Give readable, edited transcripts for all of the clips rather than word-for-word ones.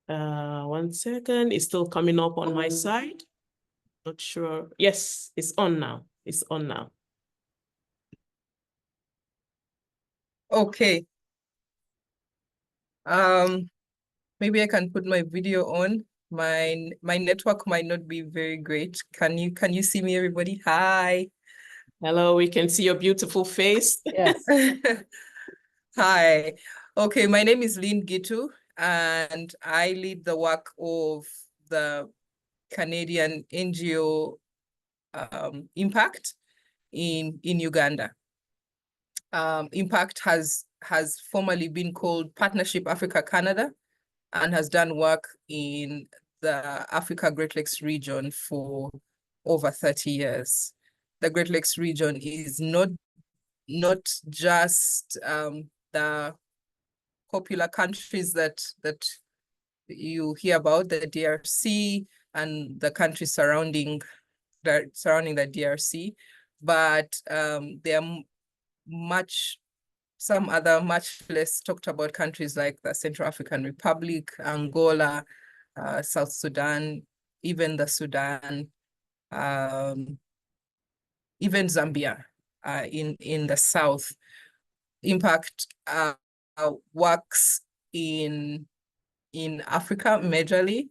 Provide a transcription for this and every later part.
1 second, it's still coming up on my side. Not sure. Yes, it's on now. It's on now. Okay. Maybe I can put my video on. My network might not be very great. Can you see me, everybody? Hi. Hello, we can see your beautiful face. Yes. Hi. Okay, my name is Lynn Gitu, and I lead the work of the Canadian NGO Impact in Uganda. Impact has formerly been called Partnership Africa Canada and has done work in the Africa Great Lakes region for over 30 years. The Great Lakes region is not just the popular countries that you hear about, the DRC and the countries surrounding the DRC, but there are some other much less talked about countries like the Central African Republic, Angola, South Sudan, even the Sudan, even Zambia in the south. Impact works in Africa majorly.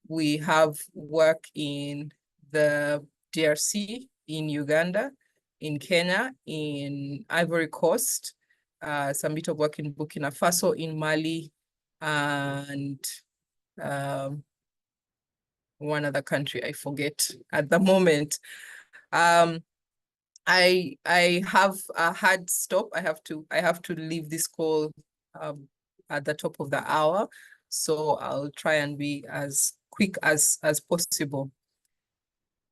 We have work in the DRC, in Uganda, in Kenya, in Ivory Coast, some bit of work in Burkina Faso, in Mali, and one other country I forget at the moment. I have a hard stop. I have to leave this call at the top of the hour, so I'll try and be as quick as possible.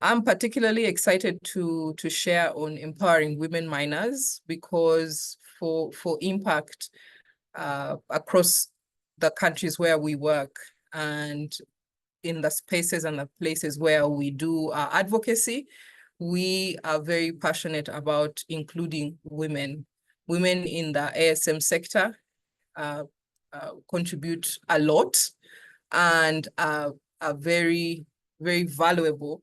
I'm particularly excited to share on empowering women miners because for impact across the countries where we work and in the spaces and the places where we do advocacy, we are very passionate about including women. Women in the ASM sector contribute a lot and are very, very valuable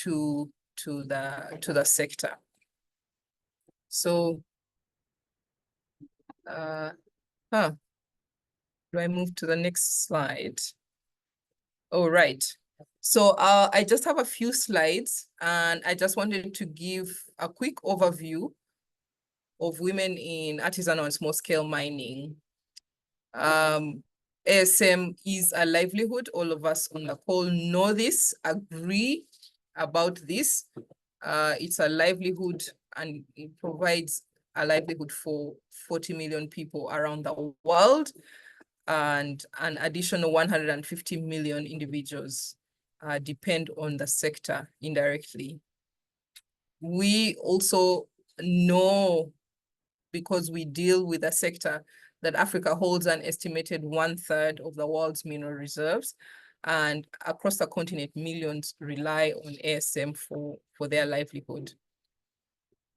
to the sector. So, do I move to the next slide? All right. So I just have a few slides, and I just wanted to give a quick overview of women in artisanal and small-scale mining. ASM is a livelihood. All of us on the call know this, agree about this. It's a livelihood, and it provides a livelihood for 40 million people around the world, and an additional 150 million individuals depend on the sector indirectly. We also know, because we deal with the sector, that Africa holds an estimated 1/3 of the world's mineral reserves, and across the continent, millions rely on ASM for their livelihood.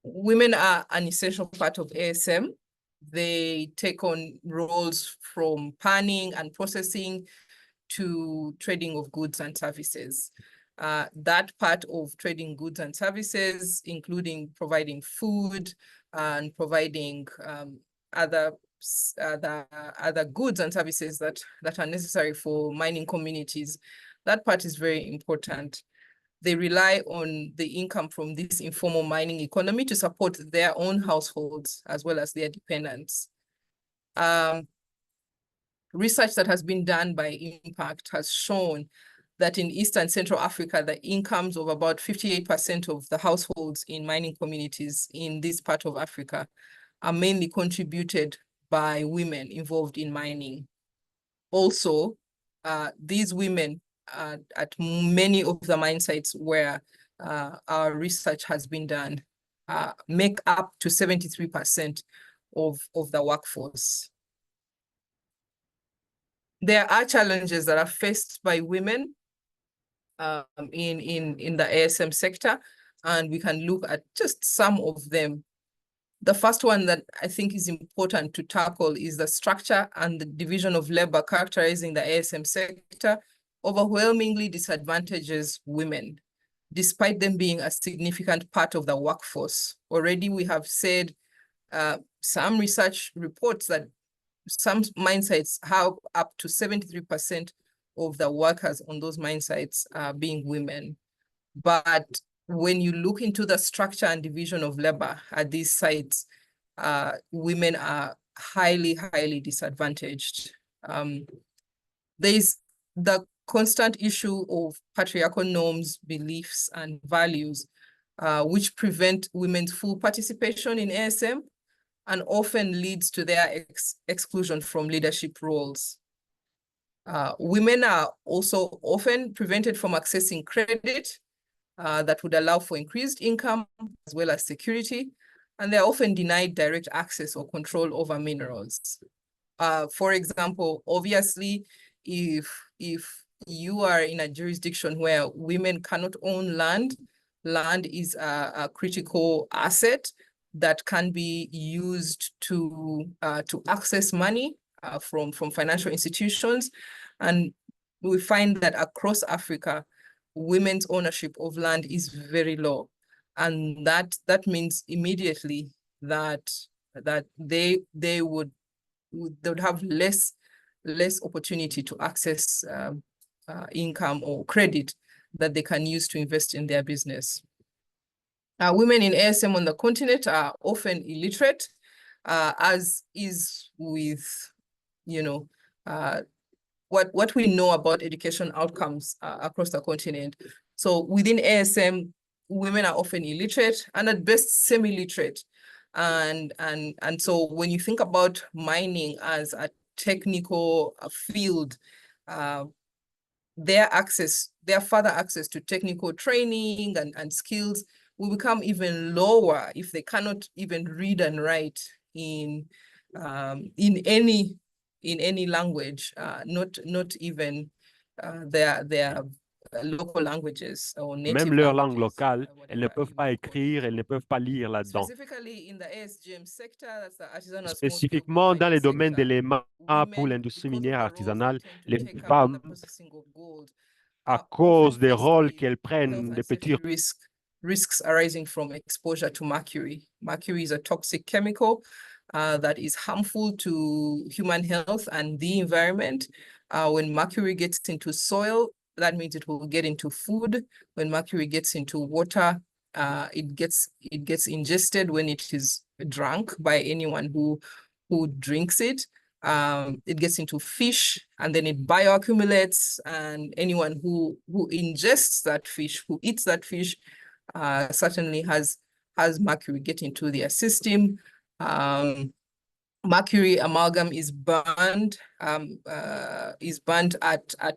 Women are an essential part of ASM. They take on roles from panning and processing to trading of goods and services. That part of trading goods and services, including providing food and providing other goods and services that are necessary for mining communities, that part is very important. They rely on the income from this informal mining economy to support their own households as well as their dependents. Research that has been done by Impact has shown that in East and Central Africa, the incomes of about 58% of the households in mining communities in this part of Africa are mainly contributed by women involved in mining. Also, these women at many of the mine sites where our research has been done make up to 73% of the workforce. There are challenges that are faced by women in the ASM sector, and we can look at just some of them. The first one that I think is important to tackle is the structure and the division of labor characterizing the ASM sector overwhelmingly disadvantages women, despite them being a significant part of the workforce. Already we have said some research reports that some mine sites have up to 73% of the workers on those mine sites being women. But when you look into the structure and division of labor at these sites, women are highly, highly disadvantaged. There's the constant issue of patriarchal norms, beliefs, and values, which prevent women's full participation in ASM and often leads to their exclusion from leadership roles. Women are also often prevented from accessing credit that would allow for increased income as well as security, and they're often denied direct access or control over minerals. For example, obviously, if you are in a jurisdiction where women cannot own land, land is a critical asset that can be used to access money from financial institutions. And we find that across Africa, women's ownership of land is very low. And that means immediately that they would have less opportunity to access income or credit that they can use to invest in their business. Women in ASM on the continent are often illiterate, as is with, what we know about education outcomes across the continent. So within ASM, women are often illiterate and at best semi-literate. And so when you think about mining as a technical field, their further access to technical training and skills will become even lower if they cannot even read and write in any language, not even their local languages or native Même leur langue languages, locale, elles ne whatever peuvent you pas might call it. écrire, elles ne peuvent pas lire là-dedans. Specifically in the ASGM sector, that's the artisanal small-scale gold Spécifiquement dans mining les domaines sector, d'éléments pour women, l'industrie because of minière the roles they artisanale, tend to les take up in the femmes, processing of gold, à are often cause des faced rôles with qu'elles health prennent, des and petits safety risks arising from exposure to mercury. Mercury is a toxic chemical that is harmful to human health and the environment. When mercury gets into soil, that means it will get into food. When mercury gets into water, it gets ingested when it is drunk by anyone who drinks it. It gets into fish and then it bioaccumulates, and anyone who ingests that fish, who eats that fish, certainly has mercury get into their system. Mercury amalgam is burned at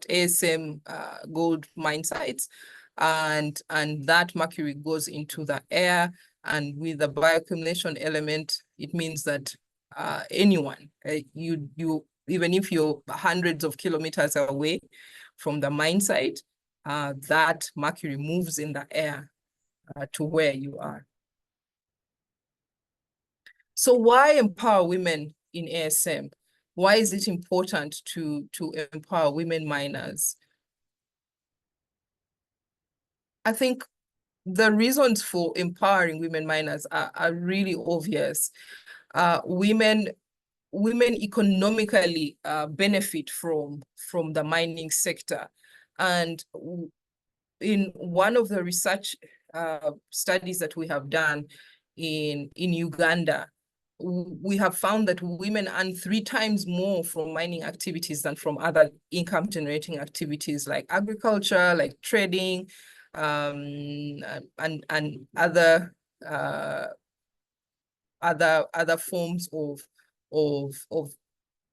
ASM gold mine sites, and that mercury goes into the air. And with the bioaccumulation element, it means that anyone, even if you're hundreds of kilometers away from the mine site, that mercury moves in the air to where you are. So why empower women in ASM? Why is it important to empower women miners? I think the reasons for empowering women miners are really obvious. Women economically benefit from the mining sector. And in one of the research studies that we have done in Uganda, we have found that women earn 3 times more from mining activities than from other income generating activities like agriculture, like trading, and other forms of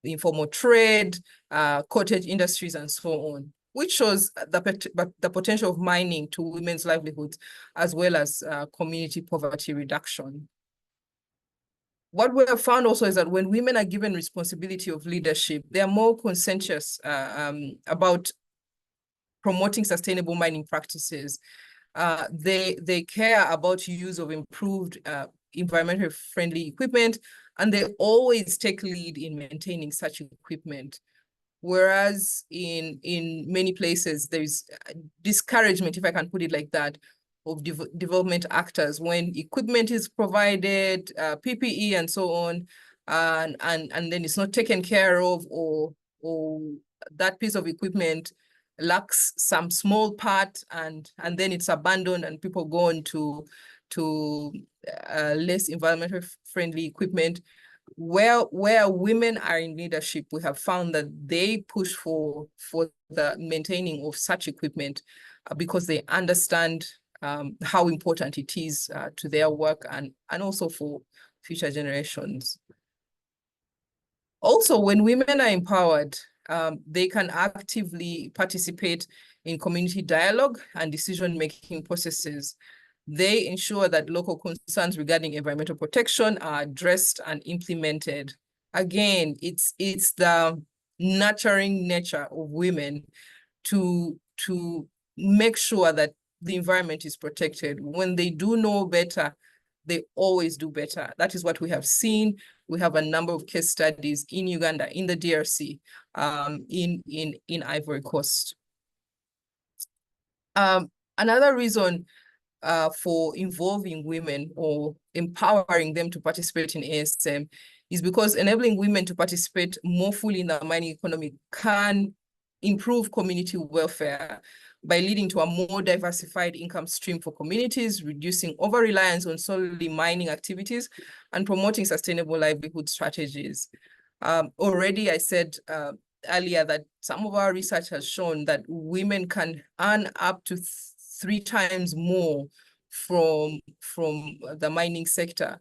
informal trade, cottage industries, and so on, which shows the potential of mining to women's livelihoods as well as community poverty reduction. What we have found also is that when women are given responsibility of leadership, they are more conscientious about promoting sustainable mining practices. They care about use of improved environmentally friendly equipment, and they always take lead in maintaining such equipment. Whereas in many places, there's discouragement, if I can put it like that, of development actors when equipment is provided, PPE and so on, and then it's not taken care of, or that piece of equipment lacks some small part, and then it's abandoned and people go on to less environmentally friendly equipment. Where women are in leadership, we have found that they push for the maintaining of such equipment because they understand how important it is to their work and also for future generations. Also, when women are empowered, they can actively participate in community dialogue and decision-making processes. They ensure that local concerns regarding environmental protection are addressed and implemented. Again, it's the nurturing nature of women to make sure that the environment is protected. When they do know better, they always do better. That is what we have seen. We have a number of case studies in Uganda, in the DRC, in Ivory Coast. Another reason for involving women or empowering them to participate in ASM is because enabling women to participate more fully in the mining economy can improve community welfare by leading to a more diversified income stream for communities, reducing over-reliance on solely mining activities, and promoting sustainable livelihood strategies. Already I said earlier that some of our research has shown that women can earn up to 3 times more from the mining sector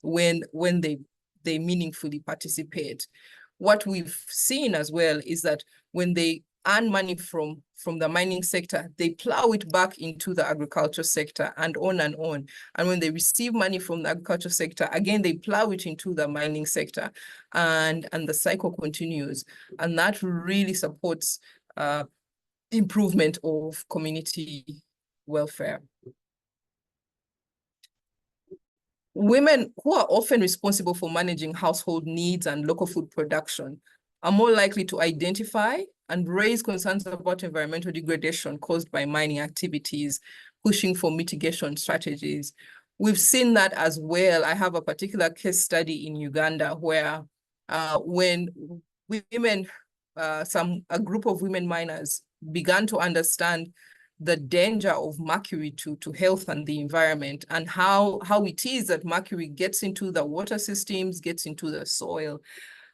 when they meaningfully participate. What we've seen as well is that when they earn money from the mining sector, they plow it back into the agriculture sector and on and on. And when they receive money from the agriculture sector, again, they plow it into the mining sector, and the cycle continues. And that really supports improvement of community welfare. Women who are often responsible for managing household needs and local food production are more likely to identify and raise concerns about environmental degradation caused by mining activities, pushing for mitigation strategies. We've seen that as well. I have a particular case study in Uganda where when women, a group of women miners began to understand the danger of mercury to health and the environment, and how it is that mercury gets into the water systems, gets into the soil,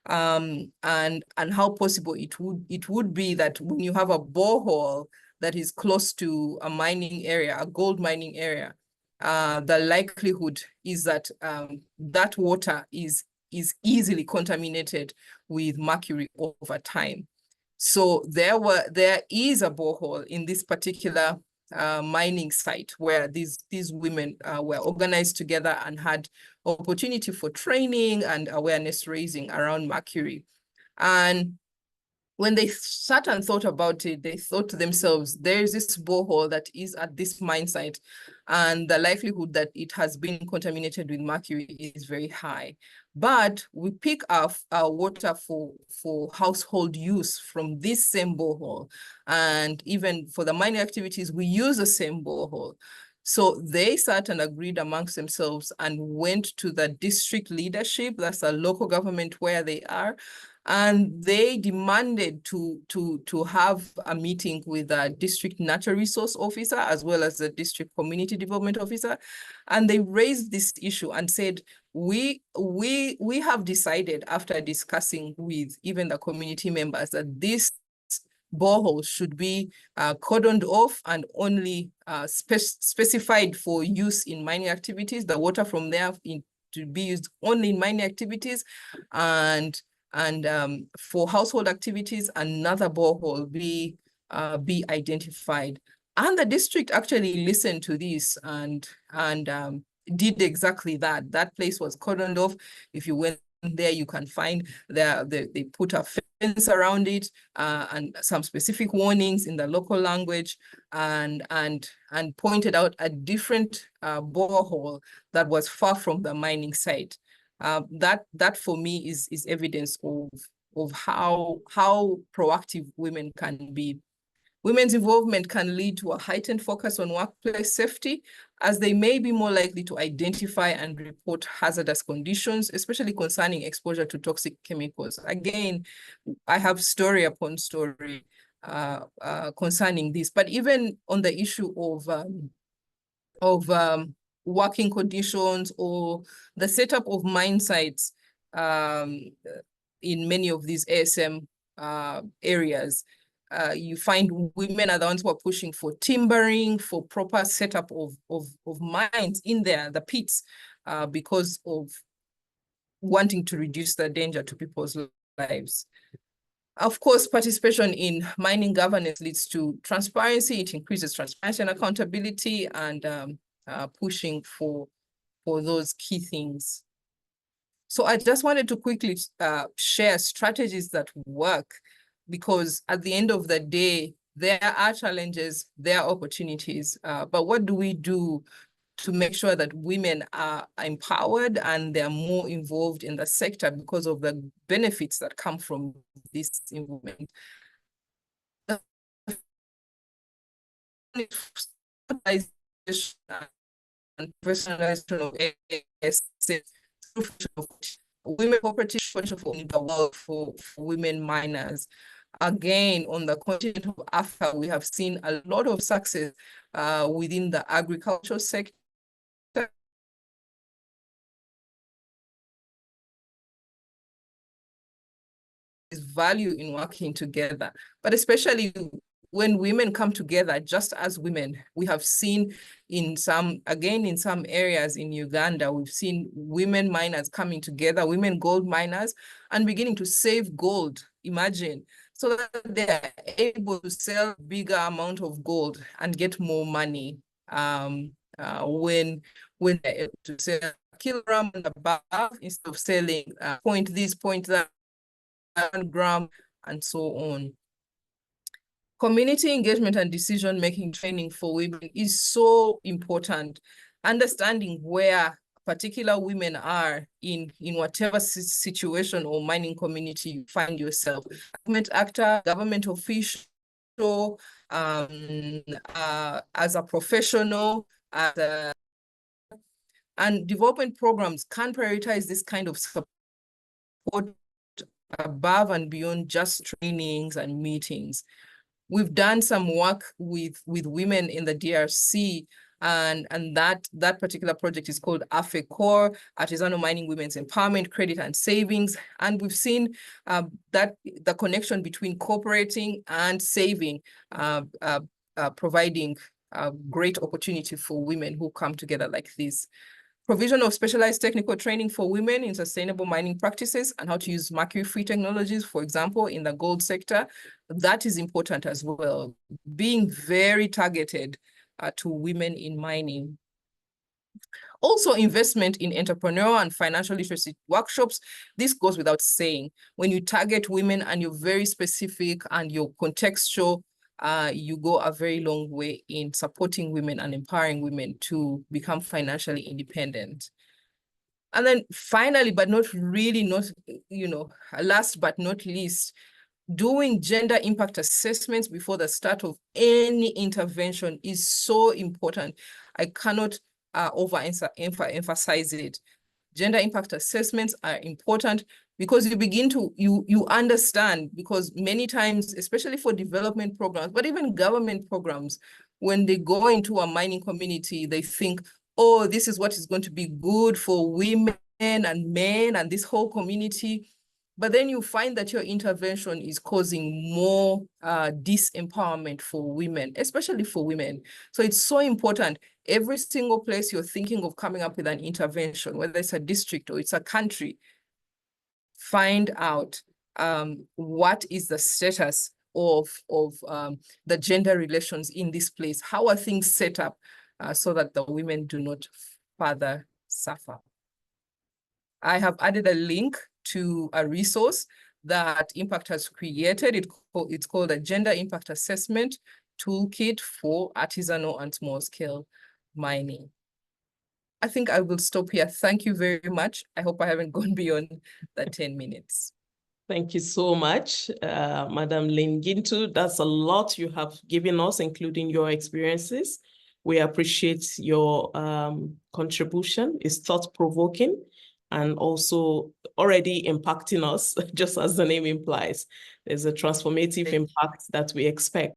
and how possible it would be that when you have a borehole that is close to a mining area, a gold mining area, the likelihood is that that water is easily contaminated with mercury over time. So there is a borehole in this particular mining site where these women were organized together and had opportunity for training and awareness raising around mercury. And when they sat and thought about it, they thought to themselves, there is this borehole that is at this mine site, and the likelihood that it has been contaminated with mercury is very high. But we pick up our water for household use from this same borehole. And even for the mining activities, we use the same borehole. So they sat and agreed amongst themselves and went to the district leadership, that's a local government where they are, and they demanded to have a meeting with a district natural resource officer as well as the district community development officer. And they raised this issue and said, we have decided, after discussing with even the community members, that this borehole should be cordoned off and only specified for use in mining activities, the water from there to be used only in mining activities, and for household activities, another borehole be identified. And the district actually listened to this and did exactly that. That place was cordoned off. If you went there you can find they put a fence around it and some specific warnings in the local language, and pointed out a different borehole that was far from the mining site. That for me is evidence of how proactive women can be. Women's involvement can lead to a heightened focus on workplace safety, as they may be more likely to identify and report hazardous conditions, especially concerning exposure to toxic chemicals. Again, I have story upon story concerning this, but even on the issue of working conditions or the setup of mine sites in many of these ASM areas, you find women are the ones who are pushing for timbering, for proper setup of mines in there, the pits, because of wanting to reduce the danger to people's lives. Of course, participation in mining governance leads to transparency. It increases transparency and accountability, and pushing for those key things. So I just wanted to quickly share strategies that work, because at the end of the day, there are challenges, there are opportunities, but what do we do to make sure that women are empowered and they're more involved in the sector because of the benefits that come from this involvement? And personalization of women cooperative in the world for women miners. Again, on the continent of Africa, we have seen a lot of success within the agricultural sector. Is value in working together, but especially when women come together just as women. We have seen in some areas in Uganda, we've seen women miners coming together, women gold miners, and beginning to save gold, imagine, so that they're able to sell bigger amount of gold and get more money when they're able to sell a kilogram and above, instead of selling point this, point that, 1 gram, and so on. Community engagement and decision-making training for women is so important. Understanding where particular women are in whatever situation or mining community you find yourself. Government actor, government official, as a professional, and development programs can prioritize this kind of support above and beyond just trainings and meetings. We've done some work with women in the DRC, and that particular project is called AFECOR, Artisanal Mining Women's Empowerment, Credit and Savings. And we've seen that the connection between cooperating and saving, providing a great opportunity for women who come together like this. Provision of specialized technical training for women in sustainable mining practices and how to use mercury-free technologies, for example, in the gold sector. That is important as well. Being very targeted to women in mining. Also, investment in entrepreneurial and financial literacy workshops. This goes without saying. When you target women and you're very specific and you're contextual, you go a very long way in supporting women and empowering women to become financially independent. And then finally, but not really, last but not least, doing gender impact assessments before the start of any intervention is so important. I cannot overemphasize it. Gender impact assessments are important because you begin to, you understand, because many times, especially for development programs, but even government programs, when they go into a mining community, they think, oh, this is what is going to be good for women and men and this whole community. But then you find that your intervention is causing more disempowerment for women, especially for women. So it's so important. Every single place you're thinking of coming up with an intervention, whether it's a district or it's a country, find out what is the status of the gender relations in this place. How are things set up so that the women do not further suffer? I have added a link to a resource that Impact has created. It's called a Gender Impact Assessment Toolkit for Artisanal and Small-Scale Mining. I think I will stop here. Thank you very much. I hope I haven't gone beyond the 10 minutes. Thank you so much, Madam Lynn Gitu. That's a lot you have given us, including your experiences. We appreciate your contribution. It's thought-provoking and also already impacting us, just as the name implies. There's a transformative impact that we expect.